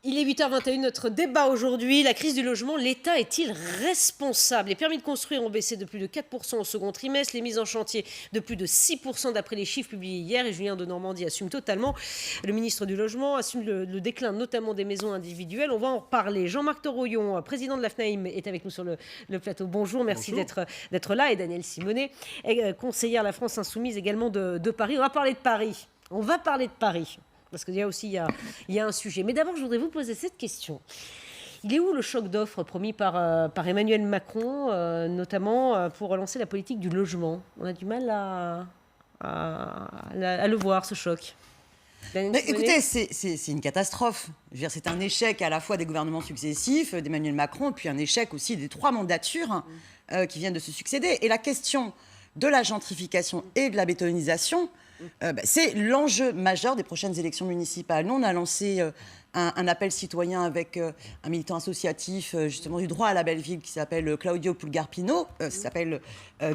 Il est 8h21, notre débat aujourd'hui. La crise du logement, l'État est-il responsable? Les permis de construire ont baissé de plus de 4% au second trimestre, les mises en chantier de plus de 6% d'après les chiffres publiés hier. Et Julien Denormandie assume totalement, le ministre du Logement assume le déclin notamment des maisons individuelles. On va en reparler. Jean-Marc Toroyon, président de l'AFNAIM, est avec nous sur le plateau. Bonjour, merci d'être là. Et Danielle Simonet, conseillère à la France Insoumise également de Paris. On va parler de Paris. Parce qu'il y a aussi il y a un sujet. Mais d'abord, je voudrais vous poser cette question. Il est où le choc d'offres promis par Emmanuel Macron, notamment pour relancer la politique du logement? On a du mal à le voir, ce choc. Écoutez, c'est une catastrophe. Je veux dire, c'est un échec à la fois des gouvernements successifs, d'Emmanuel Macron, puis un échec aussi des 3 mandatures qui viennent de se succéder. Et la question de la gentrification et de la bétonisation, c'est l'enjeu majeur des prochaines élections municipales. Nous, on a lancé un appel citoyen avec un militant associatif justement du droit à la belle ville qui s'appelle Claudio Pulgarpino. Ça s'appelle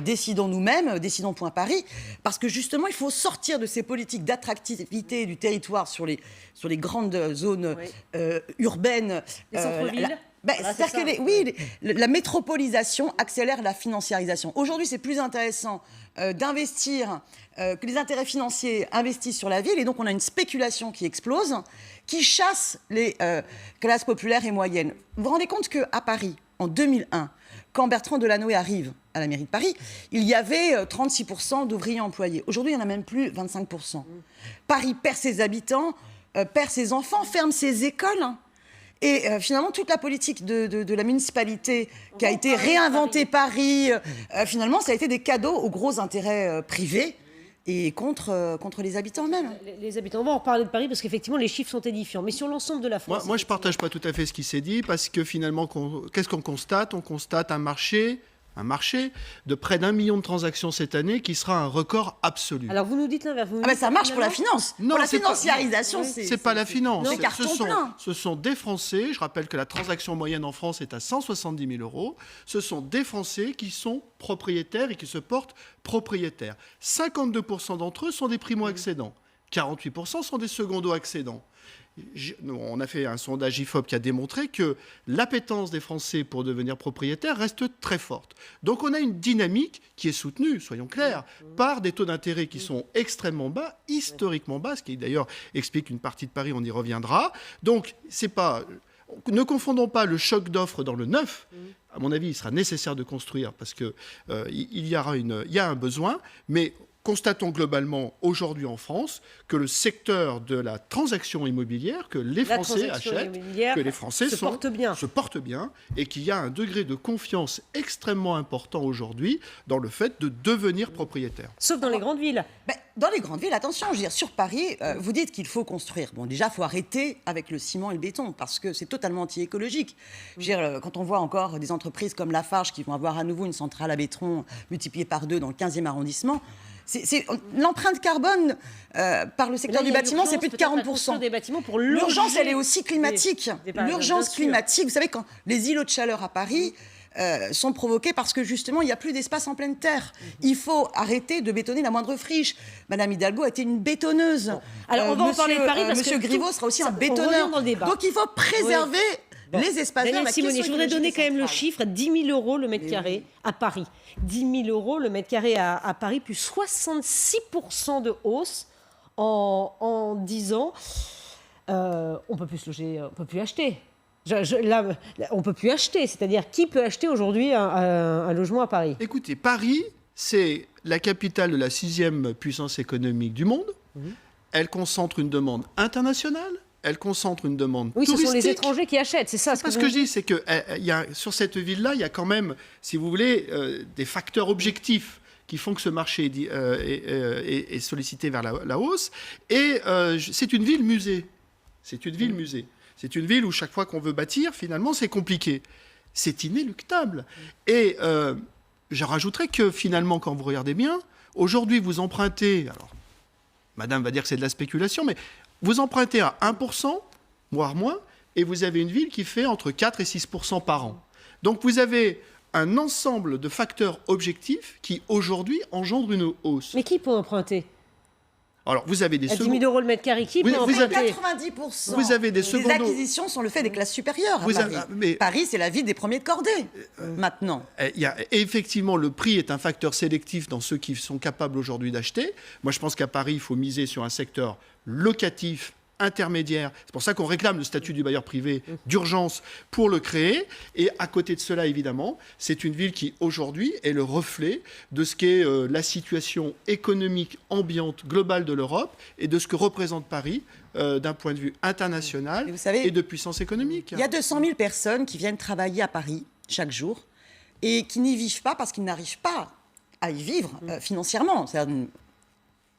Décidons nous-mêmes, décidons.paris, parce que justement, il faut sortir de ces politiques d'attractivité du territoire sur les grandes zones urbaines. Les centres-villes. C'est-à-dire que la métropolisation accélère la financiarisation. Aujourd'hui, c'est plus intéressant d'investir, que les intérêts financiers investissent sur la ville. Et donc, on a une spéculation qui explose, qui chasse les classes populaires et moyennes. Vous vous rendez compte qu'à Paris, en 2001, quand Bertrand Delanoë arrive à la mairie de Paris, il y avait 36% d'ouvriers employés. Aujourd'hui, il n'y en a même plus 25%. Paris perd ses habitants, perd ses enfants, ferme ses écoles. Et finalement, toute la politique de la municipalité qui a été réinventée Paris, finalement, ça a été des cadeaux aux gros intérêts privés et contre les habitants eux-mêmes. Les habitants, on va en reparler de Paris parce qu'effectivement, les chiffres sont édifiants. Mais sur l'ensemble de la France... Moi je ne partage pas tout à fait ce qui s'est dit parce que finalement, qu'est-ce qu'on constate? On constate un marché de près d'1 million de transactions cette année qui sera un record absolu. Alors vous nous dites l'inverse. Ça marche pour la finance. Non, pour la financiarisation, c'est pas la finance. Ce sont des Français. Je rappelle que la transaction moyenne en France est à 170 000 euros. Ce sont des Français qui sont propriétaires et qui se portent propriétaires. 52% d'entre eux sont des primo-accédants. 48% sont des secondo-accédants. On a fait un sondage IFOP qui a démontré que l'appétence des Français pour devenir propriétaires reste très forte. Donc on a une dynamique qui est soutenue, soyons clairs, par des taux d'intérêt qui sont extrêmement bas, historiquement bas, ce qui d'ailleurs explique une partie de Paris, on y reviendra. Donc ne confondons pas le choc d'offres dans le neuf. À mon avis, il sera nécessaire de construire parce qu'il y a un besoin, mais constatons globalement aujourd'hui en France que le secteur de la transaction immobilière, que les Français achètent, que les Français se portent bien et qu'il y a un degré de confiance extrêmement important aujourd'hui dans le fait de devenir propriétaire. Sauf dans les grandes villes. Dans les grandes villes, attention, je veux dire, sur Paris, vous dites qu'il faut construire. Bon, déjà, il faut arrêter avec le ciment et le béton parce que c'est totalement anti-écologique. Je veux dire, quand on voit encore des entreprises comme Lafarge qui vont avoir à nouveau une centrale à béton multipliée par 2 dans le 15e arrondissement, l'empreinte carbone par le secteur du bâtiment, c'est plus de 40%. Des bâtiments pour l'urgence, elle est aussi climatique. L'urgence climatique, vous savez, quand les îlots de chaleur à Paris sont provoqués parce que justement, il n'y a plus d'espace en pleine terre. Il faut arrêter de bétonner la moindre friche. Madame Hidalgo a été une bétonneuse. Alors, on va en parler de Paris parce Monsieur Griveaux sera aussi un bétonneur. Donc, il faut préserver les espaces verts. Simonet, je voudrais donner quand même le chiffre, 10 000 euros le mètre carré à Paris. 10 000 euros le mètre carré à Paris, plus 66% de hausse en 10 ans. On ne peut plus se loger, on ne peut plus acheter. On ne peut plus acheter, c'est-à-dire qui peut acheter aujourd'hui un logement à Paris? Écoutez, Paris, c'est la capitale de la 6e puissance économique du monde. Elle concentre une demande internationale. Elle concentre une demande touristique. Ce sont les étrangers qui achètent, c'est ça. Ce que je dis, c'est que sur cette ville-là, il y a quand même, si vous voulez, des facteurs objectifs qui font que ce marché est sollicité vers la hausse. Et c'est une ville musée. C'est une ville musée. C'est une ville où chaque fois qu'on veut bâtir, finalement, c'est compliqué. C'est inéluctable. Et je rajouterais que finalement, quand vous regardez bien, aujourd'hui, vous empruntez... Alors, madame va dire que c'est de la spéculation, mais... Vous empruntez à 1%, voire moins, et vous avez une ville qui fait entre 4 et 6% par an. Donc vous avez un ensemble de facteurs objectifs qui, aujourd'hui, engendrent une hausse. Mais qui peut emprunter? Alors, vous avez des 10 secondes... 000 € le mètre carré qui Oui, peut en vous avez- profiter 90% Vous avez des des secondes- acquisitions sont le fait des classes supérieures à Vous Paris. avez- mais- Paris, c'est la ville des premiers de cordée, maintenant. Effectivement, le prix est un facteur sélectif dans ceux qui sont capables aujourd'hui d'acheter. Moi, je pense qu'à Paris, il faut miser sur un secteur locatif intermédiaire. C'est pour ça qu'on réclame le statut du bailleur privé d'urgence pour le créer. Et à côté de cela, évidemment, c'est une ville qui, aujourd'hui, est le reflet de ce qu'est la situation économique ambiante globale de l'Europe et de ce que représente Paris d'un point de vue international Et vous savez, et de puissance économique. Il y a 200 000 personnes qui viennent travailler à Paris chaque jour et qui n'y vivent pas parce qu'ils n'arrivent pas à y vivre financièrement. C'est-à-dire,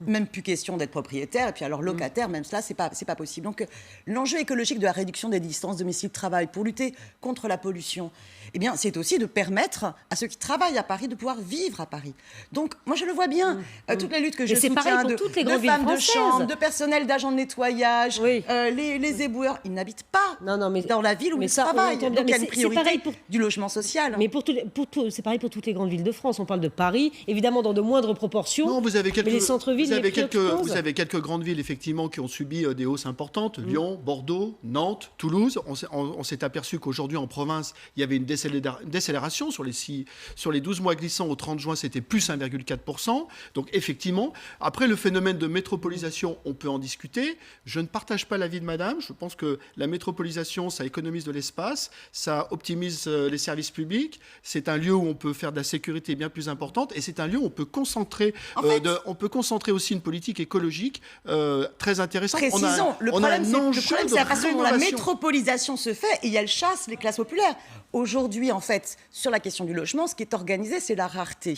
même plus question d'être propriétaire, et puis alors locataire, même cela, c'est pas possible. Donc l'enjeu écologique de la réduction des distances domicile-travail pour lutter contre la pollution, eh bien, c'est aussi de permettre à ceux qui travaillent à Paris de pouvoir vivre à Paris. Donc moi, je le vois bien, toutes les luttes que je c'est soutiens pareil pour toutes les grandes villes femmes de françaises. chambre, de personnel d'agents de nettoyage, Oui. les éboueurs, ils n'habitent pas Non, mais dans la ville où mais ils ça, on travaillent. entend bien. Donc il y a Mais une c'est pareil priorité pour- du logement social. Mais c'est pareil pour toutes les grandes villes de France. On parle de Paris, évidemment dans de moindres proportions. Non, vous avez quelques, mais les centres-villes, vous avez quelques grandes villes effectivement qui ont subi des hausses importantes. Lyon, Bordeaux, Nantes, Toulouse. On s'est aperçu qu'aujourd'hui en province, il y avait une décélération sur les 12 mois glissants au 30 juin, c'était plus 1,4%. Donc effectivement, après le phénomène de métropolisation, on peut en discuter. Je ne partage pas l'avis de madame. Je pense que la métropolisation, ça économise de l'espace, ça optimise les services publics. C'est un lieu où on peut faire de la sécurité bien plus importante et c'est un lieu où on peut concentrer, on peut concentrer aussi une politique écologique très intéressante. Précisons, le problème, c'est de la façon dont la rénovation. métropolisation se fait et elle chasse les classes populaires. Aujourd'hui, en fait, sur la question du logement, ce qui est organisé, c'est la rareté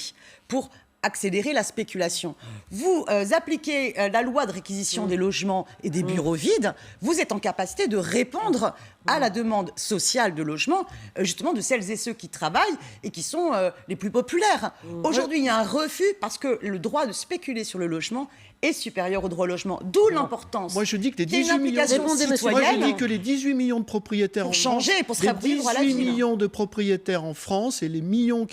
pour accélérer la spéculation. Vous appliquez la loi de réquisition des logements et des bureaux vides, vous êtes en capacité de répondre à la demande sociale de logement, justement de celles et ceux qui travaillent et qui sont les plus populaires. Aujourd'hui, il y a un refus parce que le droit de spéculer sur le logement est supérieur au droit au logement. D'où l'importance. Moi, je dis que les qu'il y ait une 18 millions, implication moi, je citoyenne dis que les 18 millions de propriétaires pour en changer, France, pour se les réabrir à la 18 ville. millions de propriétaires en France et le million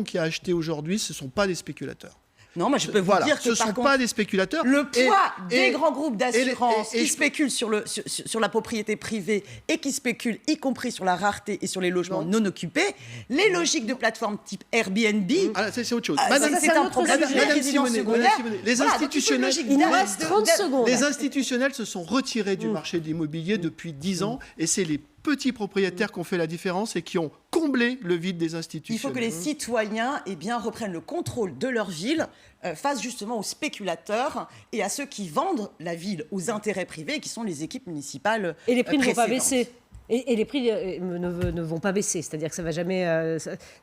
qui a acheté aujourd'hui, ce ne sont pas des spéculateurs. Non, moi je peux vous Voilà, dire que ce ne par sont contre, pas des spéculateurs. le poids Et- des grands groupes d'assurance et qui je- spéculent sur la propriété privée et qui spéculent y compris sur la rareté et sur les logements non occupés, les logiques de plateformes type Airbnb, Ah, c'est autre chose. Madame, c'est un autre problème sujet. de Madame résidence Simonet, secondaire. Madame Simonet, les Voilà, donc institutionnels- il faut une Il nous logique reste 30 secondes. Les institutionnels se sont retirés du marché de l'immobilier depuis 10 ans et c'est les petits propriétaires qui ont fait la différence et qui ont comblé le vide des Il institutionnels. faut que les citoyens reprennent le contrôle de leur ville face justement aux spéculateurs et à ceux qui vendent la ville aux intérêts privés qui sont les équipes municipales Et les prix ne vont pas précédentes. baisser. Et les prix ne vont pas baisser. C'est-à-dire que ça va jamais.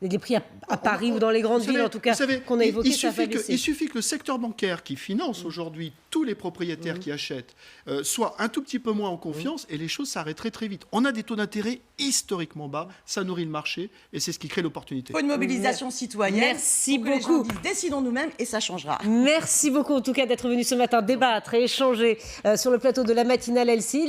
Les prix à Paris ou dans les grandes Vous savez- villes, en tout cas, vous savez, qu'on a évoquées, ça va pas il baisser. suffit que le secteur bancaire qui finance aujourd'hui tous les propriétaires qui achètent soit un tout petit peu moins en confiance et les choses s'arrêteraient très vite. On a des taux d'intérêt historiquement bas, ça nourrit le marché et c'est ce qui crée l'opportunité. Il faut une mobilisation citoyenne. Merci pour que les gens beaucoup. disent, décidons nous-mêmes et ça changera. Merci beaucoup, en tout cas, d'être venu ce matin débattre et échanger sur le plateau de la matinale LCI.